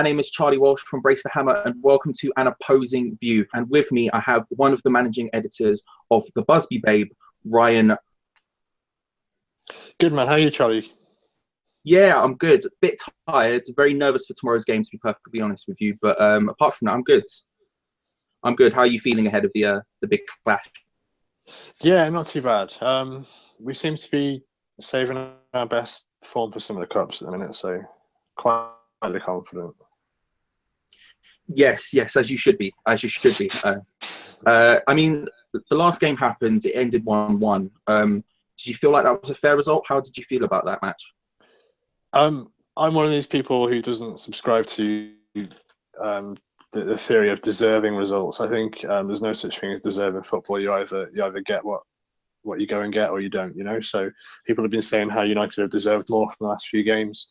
My name is Charlie Walsh from Brace the Hammer, and welcome to An Opposing View. And with me, I have one of the managing editors of the Busby Babe, Ryan. Good, man. How are you, Charlie? Yeah, I'm good. A bit tired, very nervous for tomorrow's game, to be perfectly honest with you. But apart from that, I'm good. I'm good. How are you feeling ahead of the big clash? Yeah, not too bad. We seem to be saving our best form for some of the cups at the minute, so quietly confident. Yes, as you should be. I mean, the last game happened. It ended 1-1. Did you feel like that was a fair result? How did you feel about that match? I'm one of these people who doesn't subscribe to the theory of deserving results. I think there's no such thing as deserving football. You either get what you go and get, or you don't. You know. So people have been saying how United have deserved more from the last few games.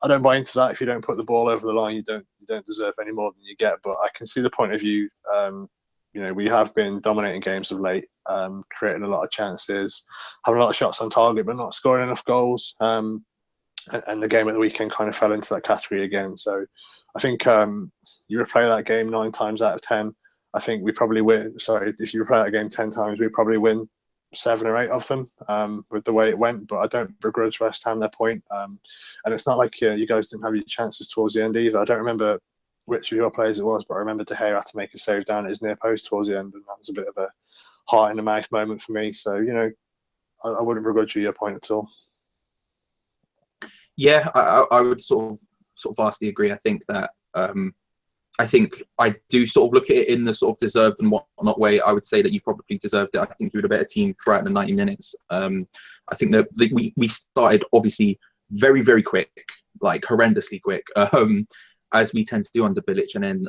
I don't buy into that. If you don't put the ball over the line, you don't deserve any more than you get. But I can see the point of view. We have been dominating games of late, creating a lot of chances, having a lot of shots on target, but not scoring enough goals. And the game at the weekend kind of fell into that category again. So I think you replay that game 9 times out of 10. I think we probably win. Sorry, if you replay that game 10 times, we probably win 7 or 8 of them with the way it went. But I don't begrudge West Ham their point. And it's not like you guys didn't have your chances towards the end either. I don't remember which of your players it was, but I remember De Gea had to make a save down at his near post towards the end, and that was a bit of a heart in the mouth moment for me. So I wouldn't begrudge you your point at all. Yeah, I would sort of vastly agree. I think that I think I do sort of look at it in the sort of deserved and whatnot way. I would say that you probably deserved it. I think you were a better team throughout the 90 minutes. I think that we started obviously very, very quick, like horrendously quick, as we tend to do under Bilic. And then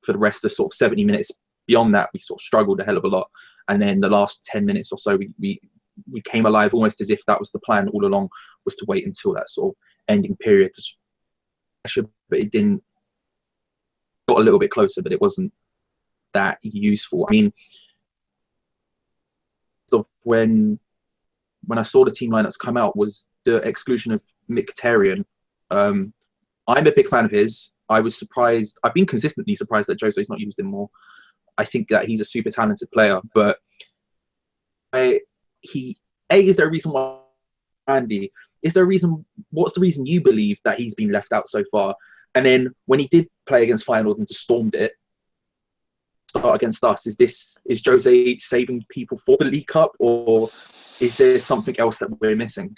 for the rest of the sort of 70 minutes beyond that, we sort of struggled a hell of a lot. And then the last 10 minutes or so, we came alive, almost as if that was the plan all along, was to wait until that sort of ending period. But it didn't. Got a little bit closer, but it wasn't that useful. I mean, when I saw the team lineups come out, was the exclusion of Mkhitaryan. I'm a big fan of his. I was surprised. I've been consistently surprised that Jose's not used him more. I think that he's a super talented player, but is there a reason why, Andy? Is there a reason? What's the reason you believe that he's been left out so far? And then when he did play against Final and just stormed it, start against us, is Jose saving people for the League Cup, or is there something else that we're missing?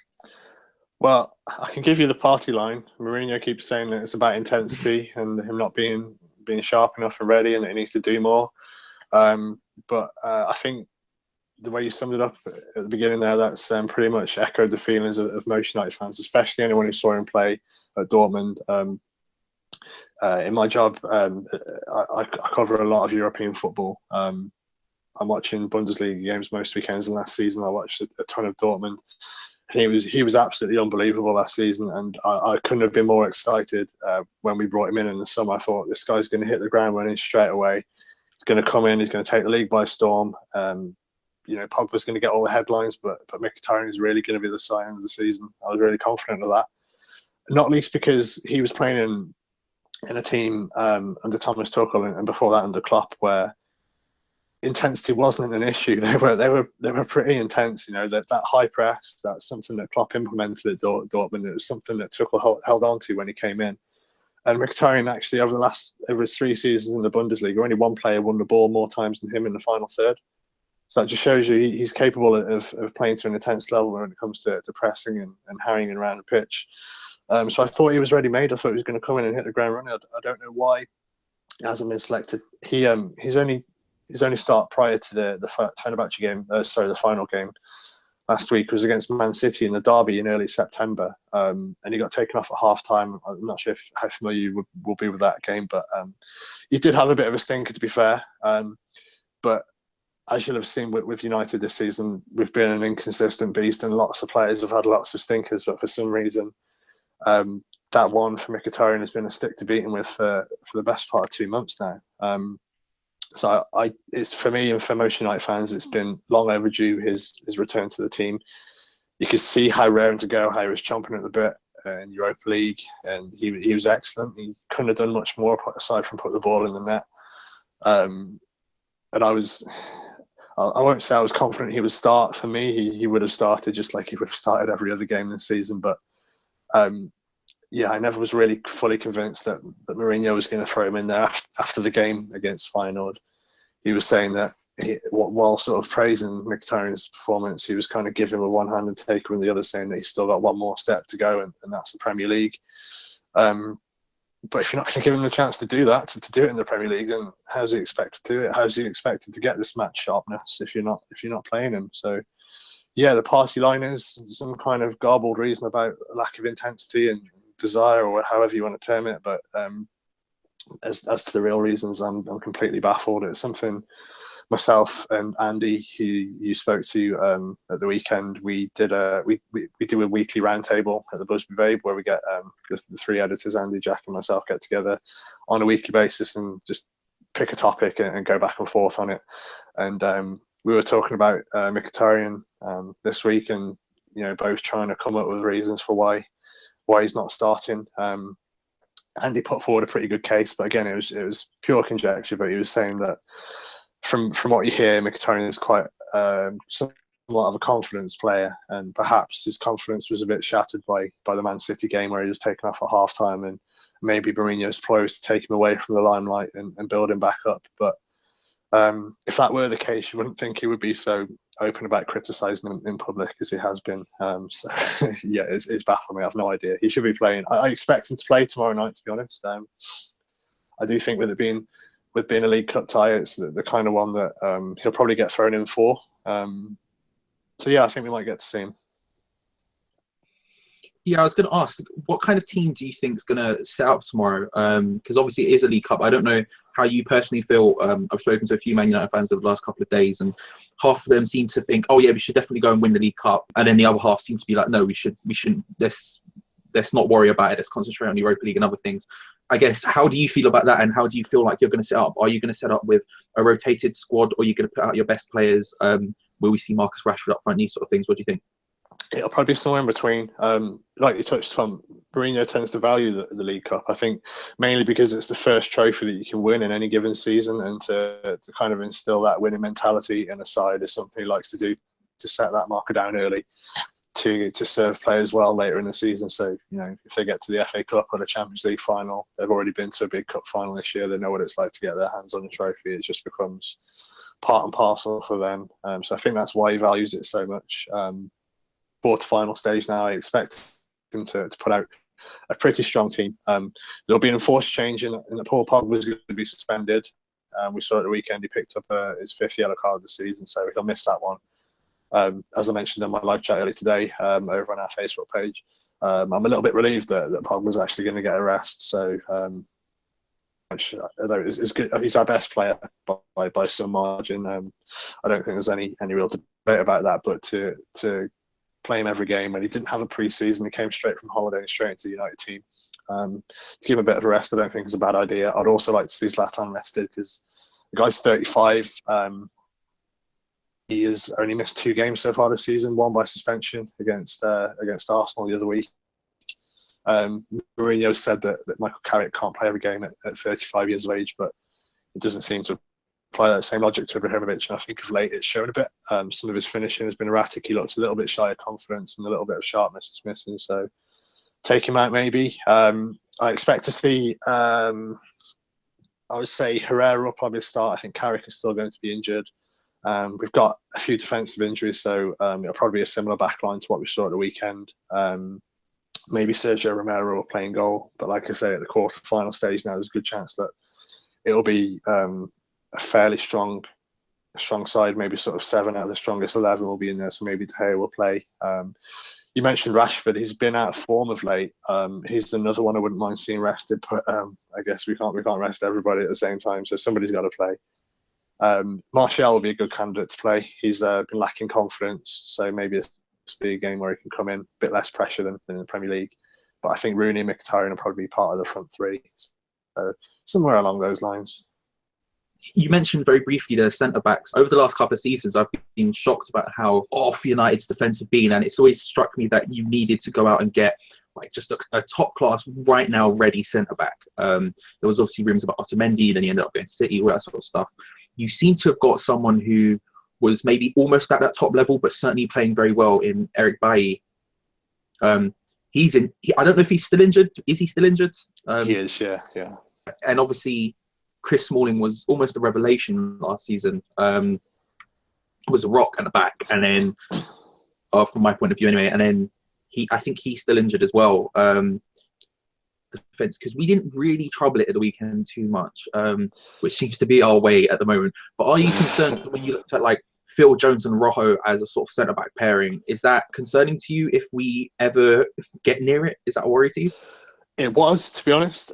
Well, I can give you the party line. Mourinho keeps saying that it's about intensity and him not being sharp enough and ready, and that he needs to do more. But I think the way you summed it up at the beginning there, that's pretty much echoed the feelings of most United fans, especially anyone who saw him play at Dortmund. In my job, I cover a lot of European football. I'm watching Bundesliga games most weekends, and last season I watched a ton of Dortmund. He was absolutely unbelievable last season, and I couldn't have been more excited when we brought him in the summer. I thought, this guy's going to hit the ground running straight away. He's going to come in. He's going to take the league by storm. Pogba's going to get all the headlines, but Mkhitaryan is really going to be the sign of the season. I was really confident of that, not least because he was playing in a team under Thomas Tuchel and before that under Klopp, where intensity wasn't an issue. They were pretty intense. That high press, that's something that Klopp implemented at Dortmund. It was something that Tuchel held on to when he came in. And Mkhitaryan actually, over his 3 seasons in the Bundesliga, only one player won the ball more times than him in the final third. So that just shows you he's capable of playing to an intense level when it comes to pressing and harrying around the pitch. So I thought he was ready-made. I thought he was going to come in and hit the ground running. I don't know why he hasn't been selected. His only start prior to the Fenerbahce game, the final game last week, was against Man City in the derby in early September, and he got taken off at half-time. I'm not sure how familiar you will be with that game, but he did have a bit of a stinker, to be fair. But as you'll have seen with United this season, we've been an inconsistent beast, and lots of players have had lots of stinkers, but for some reason, that one for Mkhitaryan has been a stick to beat him with for the best part of 2 months now. So it's for me and for most United fans, it's been long overdue his return to the team. You could see how raring to go, how he was chomping at the bit. in Europa League, and he was excellent. He couldn't have done much more aside from put the ball in the net. And I won't say I was confident he would start for me. He would have started just like he would have started every other game this season. But yeah, I never was really fully convinced that Mourinho was going to throw him in there after the game against Feyenoord. He was saying that while sort of praising Mkhitaryan's performance, he was kind of giving him a one hand and taking the other, saying that he's still got one more step to go, and that's the Premier League. But if you're not going to give him a chance to do that, to do it in the Premier League, then how's he expected to do it? How's he expected to get this match sharpness if you're not playing him? So, yeah, the party line is some kind of garbled reason about lack of intensity and desire, or however you want to term it. But as to the real reasons, I'm completely baffled. It's something myself and Andy, who you spoke to at the weekend, we do a weekly roundtable at the Busby Babe, where we get the three editors, Andy, Jack, and myself, get together on a weekly basis and just pick a topic and go back and forth on it. And we were talking about Mkhitaryan this week, and both trying to come up with reasons for why he's not starting. Andy put forward a pretty good case, but again, it was pure conjecture. But he was saying that from what you hear, Mkhitaryan is quite somewhat of a confidence player, and perhaps his confidence was a bit shattered by the Man City game, where he was taken off at half time, and maybe Mourinho's ploys to take him away from the limelight and build him back up. But if that were the case, you wouldn't think he would be so open about criticising him in public as he has been. So yeah, it's baffling me. I have no idea. He should be playing. I expect him to play tomorrow night, to be honest. I do think with being a League Cup tie, it's the kind of one that he'll probably get thrown in for. So yeah, I think we might get to see him. Yeah, I was going to ask, what kind of team do you think is going to set up tomorrow? Because obviously it is a League Cup. I don't know how you personally feel. I've spoken to a few Man United fans over the last couple of days, and half of them seem to think, oh yeah, we should definitely go and win the League Cup, and then the other half seem to be like, no, we shouldn't. Let's not worry about it. Let's concentrate on Europa League and other things. I guess, how do you feel about that, and how do you feel like you're going to set up? Are you going to set up with a rotated squad, or are you going to put out your best players? Will we see Marcus Rashford up front? These sort of things. What do you think? It'll probably be somewhere in between. Like you touched on, Mourinho tends to value the League Cup. I think mainly because it's the first trophy that you can win in any given season, and to kind of instill that winning mentality in a side is something he likes to do, to set that marker down early, to serve players well later in the season. So, if they get to the FA Cup or the Champions League final, they've already been to a big cup final this year. They know what it's like to get their hands on a trophy. It just becomes part and parcel for them. So I think that's why he values it so much. Quarter-final stage now, I expect him to put out a pretty strong team. There'll be an enforced change in that Paul Pogba is going to be suspended. We saw at the weekend he picked up his 5th yellow card of the season, so he'll miss that one. As I mentioned in my live chat earlier today, over on our Facebook page, I'm a little bit relieved that Pogba's actually going to get a rest. So, although it's good, he's our best player by some margin. I don't think there's any real debate about that. But to play him every game, and he didn't have a pre-season, he came straight from holiday and straight into the United team. To give him a bit of a rest, I don't think is a bad idea. I'd also like to see Zlatan rested, because the guy's 35. He has only missed 2 games so far this season, one by suspension against Arsenal the other week. Mourinho said that Michael Carrick can't play every game at 35 years of age, but it doesn't seem to apply that same logic to Ibrahimovic, and I think of late it's shown a bit. Some of his finishing has been erratic. He looks a little bit shy of confidence, and a little bit of sharpness is missing. So take him out maybe. I expect to see, I would say Herrera will probably start. I think Carrick is still going to be injured. We've got a few defensive injuries, so it'll probably be a similar backline to what we saw at the weekend. Maybe Sergio Romero will play in goal, but like I say, at the quarter-final stage now, there's a good chance that it'll be a fairly strong side. Maybe sort of 7 out of the strongest 11 will be in there, so maybe De Gea will play. You mentioned Rashford. He's been out of form of late. He's another one I wouldn't mind seeing rested, but I guess we can't rest everybody at the same time, so somebody's got to play. Martial will be a good candidate to play. He's been lacking confidence, so maybe this will be a game where he can come in, a bit less pressure than in the Premier League. But I think Rooney and Mkhitaryan will probably be part of the front 3. So somewhere along those lines. you mentioned very briefly the centre backs. Over the last couple of seasons, I've been shocked about how off United's defence have been, and it's always struck me that you needed to go out and get like just a top class, right now ready centre back. There was obviously rumours about Otamendi, and then he ended up going to City, all that sort of stuff. You seem to have got someone who was maybe almost at that top level, but certainly playing very well in Eric Bailly. He's in. I don't know if he's still injured. Is he still injured? He is, yeah. And obviously, Chris Smalling was almost a revelation last season. Was a rock at the back, and then, from my point of view, anyway, and then I think he's still injured as well. Defense, because we didn't really trouble it at the weekend too much, which seems to be our way at the moment. But are you concerned when you looked at like Phil Jones and Rojo as a sort of centre back pairing? Is that concerning to you if we ever get near it? Is that a worry to you? It was, to be honest.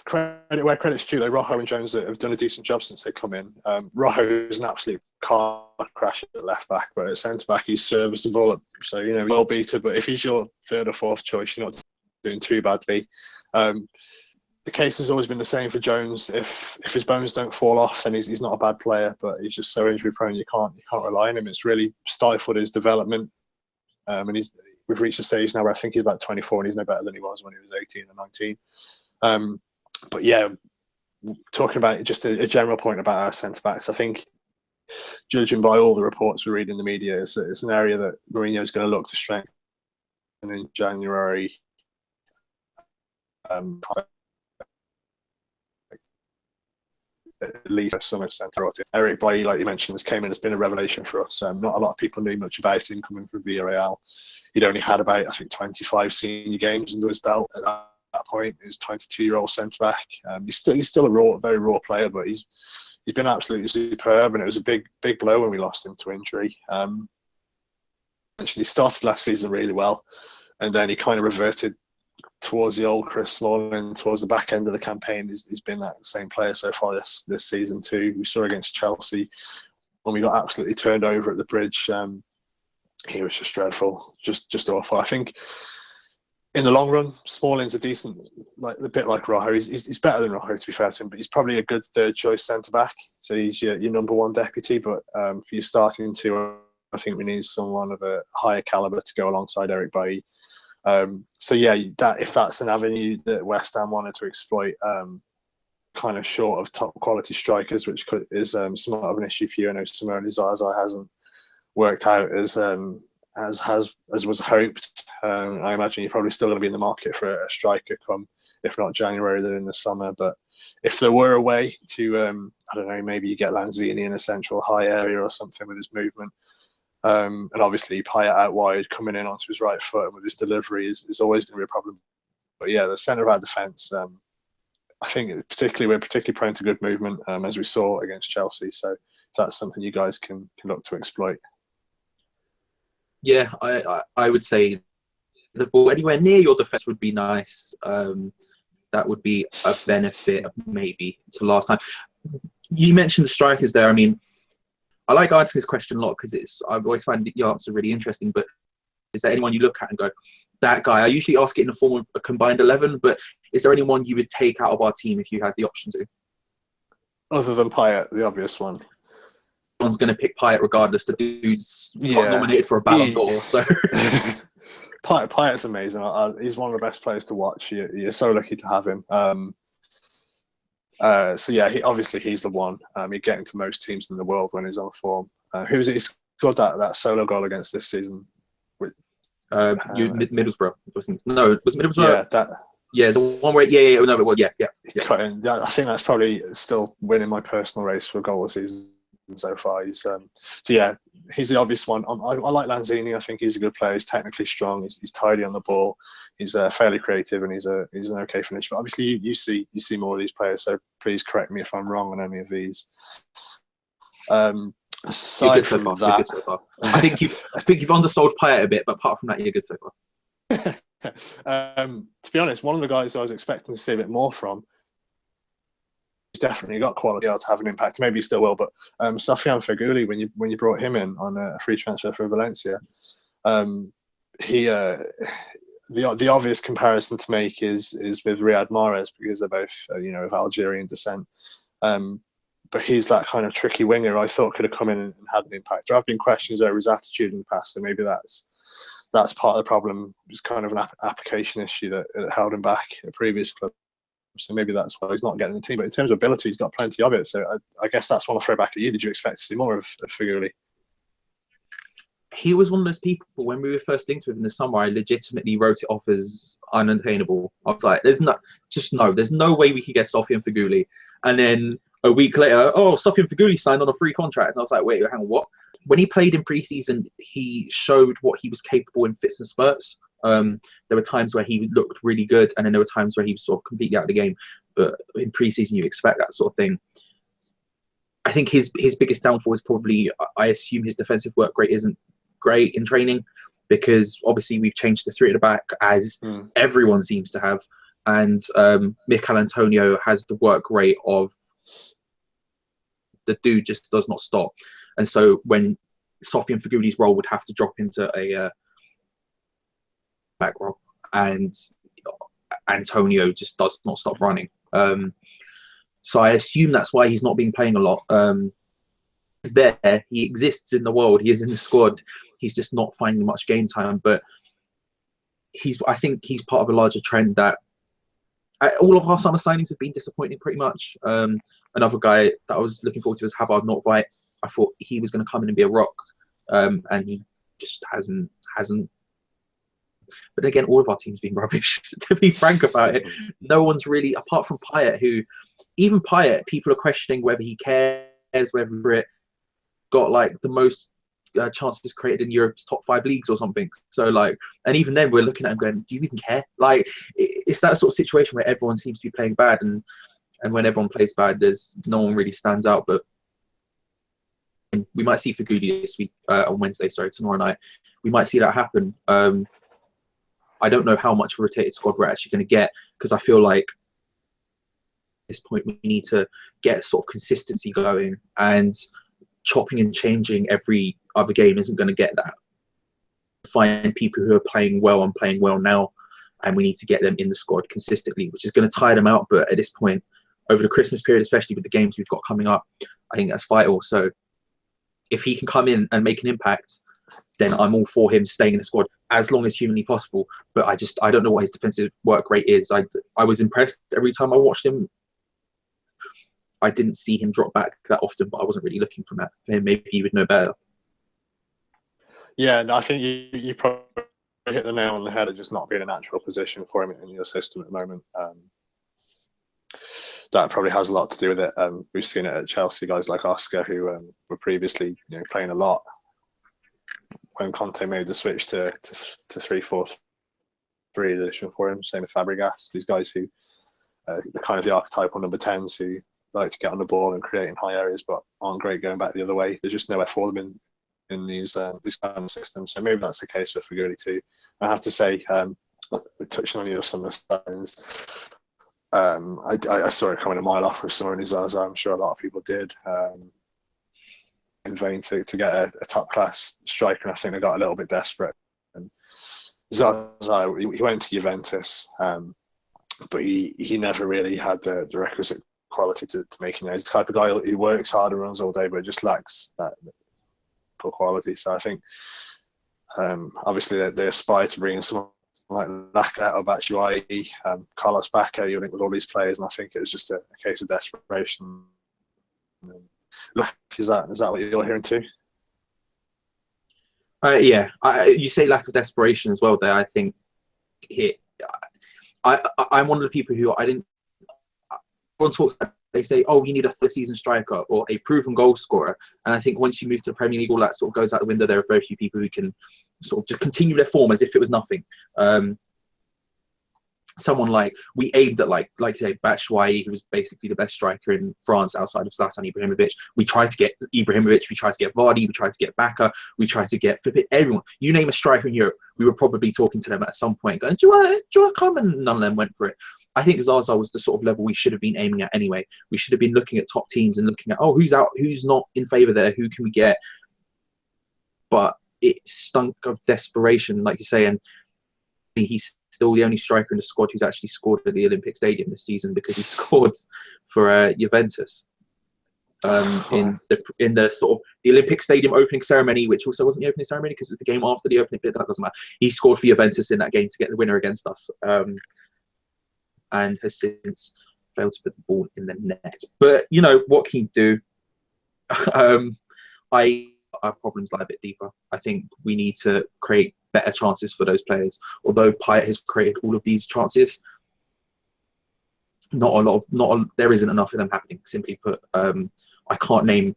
Credit where credit's due, though. Rojo and Jones have done a decent job since they come in. Rojo is an absolute car crash at left back, but at centre back he's serviceable. So well beaten. But if he's your third or fourth choice, you're not doing too badly. The case has always been the same for Jones. If his bones don't fall off, then he's not a bad player. But he's just so injury prone, you can't rely on him. It's really stifled his development. And we've reached a stage now where I think he's about 24 and he's no better than he was when he was 18 or 19. But yeah, talking about just a general point about our centre backs, I think, judging by all the reports we read in the media, it's an area that Mourinho's going to look to strengthen in January. At least some centre. Eric Bailly, like you mentioned, came in, has been a revelation for us. Not a lot of people knew much about him coming from Villarreal. He'd only had about, I think, 25 senior games under his belt at that point. He was a 22-year-old centre back. He's still a very raw player, but he's been absolutely superb. And it was a big blow when we lost him to injury. Actually, he started last season really well, and then he kind of reverted towards the old Chris Smalling. Towards the back end of the campaign, he's been that same player so far this season too. We saw against Chelsea when we got absolutely turned over at the bridge. He was just dreadful, just awful. I think in the long run, Smalling's a decent, a bit like Rojo. He's better than Rojo, to be fair to him, but he's probably a good third choice centre back. So he's your number one deputy. But for your starting two, I think we need someone of a higher calibre to go alongside Eric Bailly. So yeah, if that's an avenue that West Ham wanted to exploit, kind of short of top quality strikers, which is somewhat of an issue for you. I know Simone Zaza hasn't worked out as was hoped. I imagine you're probably still going to be in the market for a striker come, if not January, then in the summer. But if there were a way to, I don't know, maybe you get Lanzini in a central high area or something with his movement. And obviously Payet out wide, coming in onto his right foot and with his delivery is always going to be a problem. But yeah, the centre of our defence, I think we're particularly prone to good movement, as we saw against Chelsea. So that's something you guys can look to exploit. Yeah, I would say the ball anywhere near your defence would be nice. That would be a benefit maybe to last time. You mentioned the strikers there. I mean, I like answering this question a lot because I've always found the answer really interesting. But is there anyone you look at and go, that guy? I usually ask it in the form of a combined 11, but is there anyone you would take out of our team if you had the option to? Other than Payet, the obvious one. Everyone's going to pick Payet regardless. The dude's got nominated for a Ballon d'Or. So Payet's amazing. He's one of the best players to watch. You're so lucky to have him. So yeah, he's the one. He'd get into most teams in the world when he's on form. Who was it? He scored that solo goal against this season. Middlesbrough. No, was it Middlesbrough? Yeah, yeah, the one where yeah. Cut in. I think that's probably still winning my personal race for goal this season so far. He's so yeah, he's the obvious one. I like Lanzini. I think he's a good player. He's technically strong. He's tidy on the ball. He's fairly creative, and he's an okay finisher. But obviously, you see more of these players. So please correct me if I'm wrong on any of these. Aside from that, you're good so far. I think you've undersold Payet a bit, but apart from that, you're good so far. To be honest, one of the guys I was expecting to see a bit more from, he's definitely got quality to have an impact. Maybe he still will, but Sofiane Feghouli, when you brought him in on a free transfer for Valencia, the obvious comparison to make is with Riyad Mahrez, because they're both of Algerian descent. But he's that kind of tricky winger I thought could have come in and had an impact. There have been questions over his attitude in the past, and maybe that's part of the problem. It's kind of an application issue that held him back at previous clubs. So maybe that's why he's not getting the team. But in terms of ability, he's got plenty of it. So I guess that's one I'll throw back at you. Did you expect to see more of Figurli? He was one of those people, when we were first linked with him in the summer, I legitimately wrote it off as unattainable. I was like, there's no way we could get Sofian Figurli. And then a week later, Sofian Figurli signed on a free contract. And I was like, wait, hang on, what? When he played in preseason, he showed what he was capable in fits and spurts. There were times where he looked really good, and then there were times where he was sort of completely out of the game. But in preseason, you expect that sort of thing. I think his biggest downfall is probably, I assume his defensive work rate isn't great in training, because obviously we've changed the three at the back, as everyone seems to have, and Mikel Antonio has the work rate of the dude just does not stop. And so when Sofian Figurli's role would have to drop into a back role, and Antonio just does not stop running. So I assume that's why he's not been playing a lot. He's there, he exists in the world, he is in the squad. He's just not finding much game time. But I think he's part of a larger trend that all of our summer signings have been disappointing pretty much. Another guy that I was looking forward to is Havard Nordtveit. I thought he was going to come in and be a rock, and he just hasn't. But again, all of our team's been rubbish, to be frank about it. No one's really, apart from Payet, even Payet, people are questioning whether he cares, whether it got like the most chances created in Europe's top 5 leagues or something. So like, and even then we're looking at him going, do you even care? Like, it's that sort of situation where everyone seems to be playing bad, and when everyone plays bad, there's no one really stands out. But we might see Figurli this week, tomorrow night. We might see that happen. I don't know how much of a rotated squad we're actually going to get, because I feel like at this point we need to get sort of consistency going, and chopping and changing every other game isn't going to get that. Find people who are playing well and playing well now, and we need to get them in the squad consistently, which is going to tire them out. But at this point, over the Christmas period, especially with the games we've got coming up, I think that's vital. So if he can come in and make an impact, then I'm all for him staying in the squad as long as humanly possible. But I don't know what his defensive work rate is. I was impressed every time I watched him. I didn't see him drop back that often, but I wasn't really looking for that. For him, maybe he would know better. Yeah, no, I think you probably hit the nail on the head of just not being a natural position for him in your system at the moment. That probably has a lot to do with it. We've seen it at Chelsea, guys like Oscar, who were previously playing a lot. When Conte made the switch to 3-4-3 addition for him, same with Fabregas. These guys who are kind of the archetypal number 10s who like to get on the ball and create in high areas, but aren't great going back the other way. There's just nowhere for them in these kind of systems. So maybe that's the case for Figurli too. I have to say, touching on your summer signs, I saw it coming a mile off with Simone Zaza. I'm sure a lot of people did. In vain to get a top class striker, and I think they got a little bit desperate. And Zaza, he went to Juventus, but he never really had the requisite quality to make it. He's the type of guy who works hard and runs all day, but just lacks that quality. So I think obviously they aspire to bring in someone like Laka or Batshuayi, Carlos Bacca, you think, with all these players, and I think it was just a case of desperation. Is that what you're hearing too? Yeah, you say lack of desperation as well there. I think I'm one of the people who everyone talks about, they say, oh, you need a third-season striker or a proven goal scorer. And I think once you move to the Premier League, all that sort of goes out the window. There are very few people who can sort of just continue their form as if it was nothing. Someone like, we aimed at like you say, Batshuayi, who was basically the best striker in France outside of Zlatan Ibrahimovic. We tried to get Ibrahimovic, we tried to get Vardy, we tried to get Bacca, we tried to get Flippit, everyone. You name a striker in Europe, we were probably talking to them at some point, going, do you want to come? And none of them went for it. I think Zaza was the sort of level we should have been aiming at anyway. We should have been looking at top teams and looking at, oh, who's out, who's not in favour there, who can we get? But it stunk of desperation, like you say, and he's still the only striker in the squad who's actually scored at the Olympic Stadium this season because he scored for Juventus. in the sort of the Olympic Stadium opening ceremony, which also wasn't the opening ceremony because it was the game after the opening bit. That doesn't matter. He scored for Juventus in that game to get the winner against us, and has since failed to put the ball in the net. But you know what can you do? Our problems lie a bit deeper. I think we need to create better chances for those players. Although Payet has created all of these chances, there isn't enough of them happening. Simply put, I can't name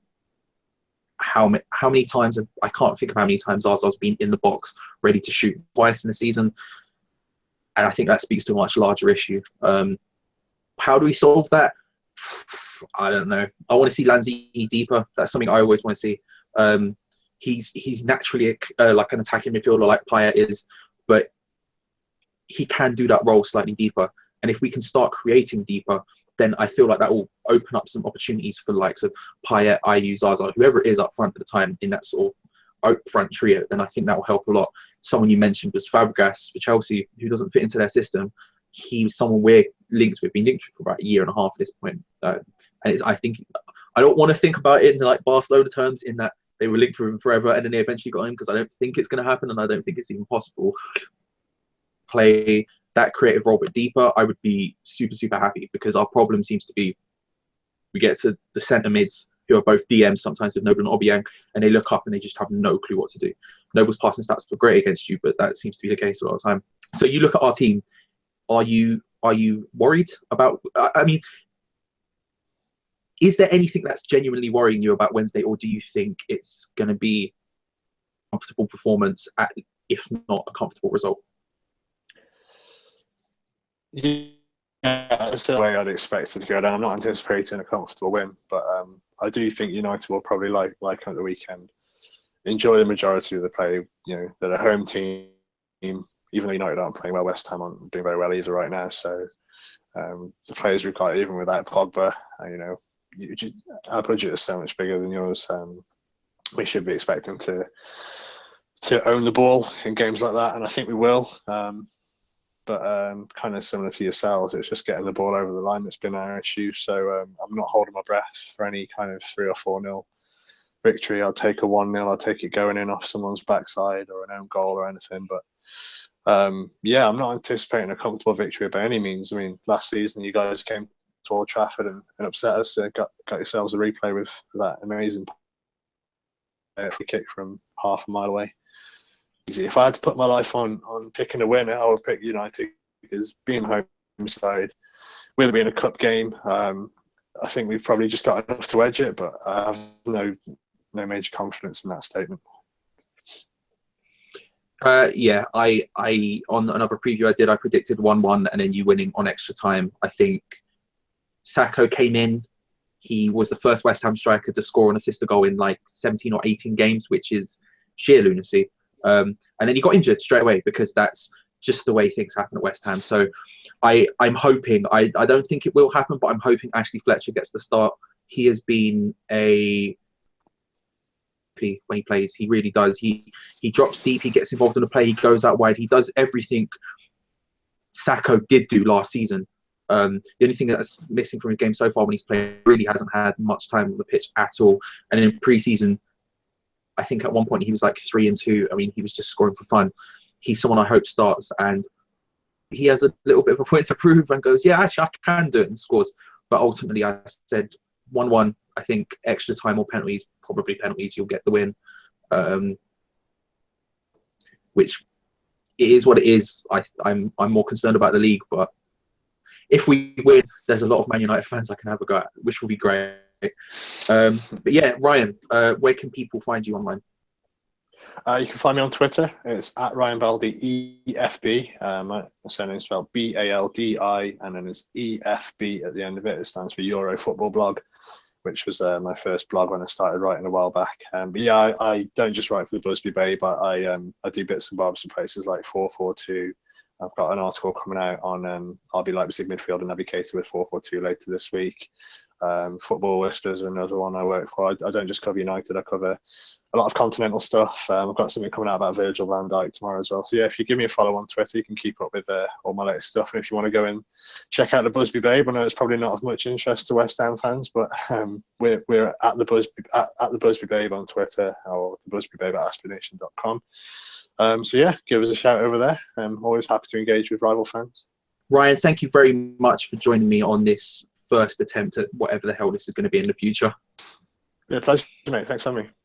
how many times I can't think of how many times Zaza's been in the box ready to shoot twice in the season, and I think that speaks to a much larger issue. How do we solve that? I don't know. I want to see Lanzini deeper. That's something I always want to see. He's naturally like an attacking midfielder like Payet is, but he can do that role slightly deeper. And if we can start creating deeper, then I feel like that will open up some opportunities for the likes of Payet, Ayew, Zaza, whoever it is up front at the time in that sort of up front trio. Then I think that will help a lot. Someone you mentioned was Fabregas for Chelsea, who doesn't fit into their system. He's someone we're been linked with for about a year and a half at this point. I think I don't want to think about it in like Barcelona terms, in that they were linked with him forever and then they eventually got him, because I don't think it's going to happen and I don't think it's even possible. Play that creative role but deeper, I would be super, super happy, because our problem seems to be we get to the centre mids who are both DMs sometimes with Noble and Obiang, and they look up and they just have no clue what to do. Noble's passing stats were great against you, but that seems to be the case a lot of the time. So you look at our team, are you worried about, I mean, is there anything that's genuinely worrying you about Wednesday, or do you think it's going to be a comfortable performance, if not a comfortable result? Yeah, that's the way I'd expect it to go down. I'm not anticipating a comfortable win, but I do think United will probably, like at the weekend, enjoy the majority of the play. You know, they're a home team, even though United aren't playing well. West Ham aren't doing very well either right now. So the players we've got, even without Pogba, our budget is so much bigger than yours. We should be expecting to own the ball in games like that, and I think we will. But kind of similar to yourselves, it's just getting the ball over the line that's been our issue. So I'm not holding my breath for any kind of 3 or 4-0 victory. I'll take a 1-0. I'll take it going in off someone's backside or an own goal or anything. But yeah, I'm not anticipating a comfortable victory by any means. I mean, last season you guys came to Old Trafford and upset us. Got yourselves a replay with that amazing kick from half a mile away. If I had to put my life on picking a winner, I would pick United, because being home side, with it being a cup game, I think we've probably just got enough to edge it, but I have no major confidence in that statement. Yeah, I on another preview I predicted 1-1 and then you winning on extra time. I think Sakho came in. He was the first West Ham striker to score and assist a goal in like 17 or 18 games, which is sheer lunacy. And then he got injured straight away, because that's just the way things happen at West Ham. So I'm hoping, I don't think it will happen, but I'm hoping Ashley Fletcher gets the start. He has been when he plays, he really does. He drops deep, he gets involved in the play, he goes out wide, he does everything Sakho did do last season. The only thing that's missing from his game so far when he's played, really hasn't had much time on the pitch at all. And in pre-season, I think at one point he was like 3 and 2. I mean, he was just scoring for fun. He's someone I hope starts, and he has a little bit of a point to prove and goes, yeah, actually I can do it, and scores. But ultimately, I said 1-1. I think extra time or penalties, probably penalties, you'll get the win. Which it is what it is. I'm more concerned about the league, but if we win, there's a lot of Man United fans I can have a go at, which will be great. But yeah, Ryan, where can people find you online? You can find me on Twitter. It's at Ryan Baldi EFB. My surname is spelled Baldi, and then it's EFB at the end of it. It stands for Euro Football Blog, which was my first blog when I started writing a while back. But yeah, I don't just write for the Busby Bay, but I do bits and bobs in places like 442. I've got an article coming out on RB Leipzig midfield and navigator with 442 later this week. Football Whispers are another one I work for. I don't just cover United, I cover a lot of continental stuff. I've got something coming out about Virgil van Dijk tomorrow as well. So yeah, if you give me a follow on Twitter, you can keep up with all my latest stuff. And if you want to go and check out the Busby Babe, I know it's probably not of much interest to West Ham fans, but we're at the Busby Babe on Twitter, or the Busby Babe at aspiration.com. So yeah, give us a shout over there. I'm always happy to engage with rival fans. Ryan, thank you very much for joining me on this first attempt at whatever the hell this is going to be in the future. Yeah, pleasure, mate. Thanks for having me.